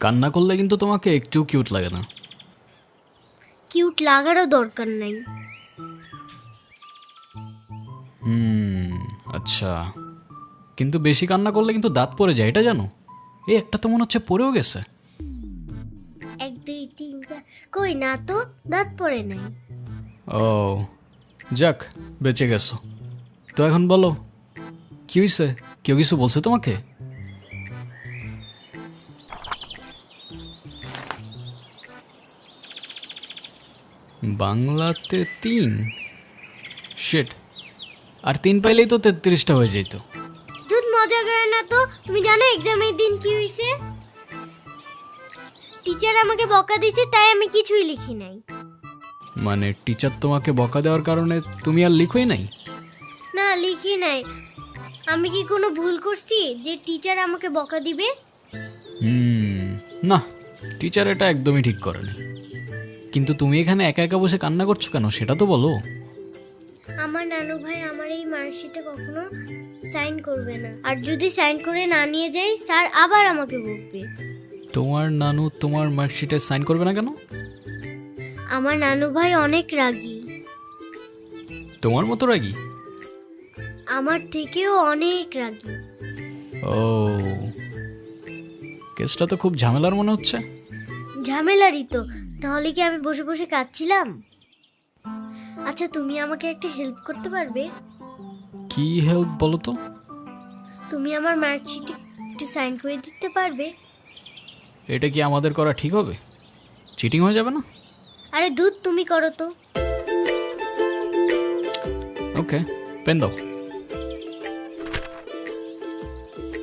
কান্না করলে কিন্তু তোমাকে একটু কিউট লাগে না। কিউট লাগারও দরকার নাই। আচ্ছা, কিন্তু বেশি কান্না করলে কিন্তু দাঁত পড়ে যায়, এটা জানো? এই একটা তো মনে হচ্ছে পড়েও গেছে। 1 2 3 4 কই না তো, দাঁত পড়ে নাই। ও যাক, বেঁচে গেছো। তো এখন বলো কি হয়েছে? কেউ কিছু বলছে তোমাকে? বাংলাতে 3? শিট, আর 3 পাইলেই তো 33টা হয়ে যেত। দুধ মজা করে না তো। তুমি জানো এক্সামের দিন কি হয়েছে? টিচার আমাকে বকা দিয়েছে, তাই আমি কিছুই লিখি নাই। মানে টিচার তোমাকে বকা দেওয়ার কারণে তুমি আর লিখোই নাই? না, লিখি নাই। আমি কি কোনো ভুল করছি যে টিচার আমাকে বকা দিবে? না, টিচার এটা একদমই ঠিক করেনি। কিন্তু তুমি এখানে একা একা বসে কান্না করছো কেন, সেটা তো বলো। আমার নানু ভাই আমার এই মার্কশিটে কখনো সাইন করবে না, আর যদি সাইন করে না নিয়ে যাই স্যার আবার আমাকে বকবে। তোমার নানু তোমার মার্কশিটে সাইন করবে না কেন? আমার নানু ভাই অনেক রাগী, তোমার মতো রাগী? আমার থেকেও অনেক রাগী। ও, কেসটা তো খুব ঝামেলার মনে হচ্ছে। ঝামেলারই তো, তাহলে কি আমি বসে বসে কাঁদছিলাম? আচ্ছা, তুমি আমাকে একটা হেল্প করতে পারবে? কি হেল্প বলো তো? তুমি আমার মার্কশিটে একটু সাইন করে দিতে পারবে? এটা কি আমাদের করা ঠিক হবে? চিটিং হয়ে যাবে না? আরে দুধ, তুমি করো তো। ওকে, পেন দাও।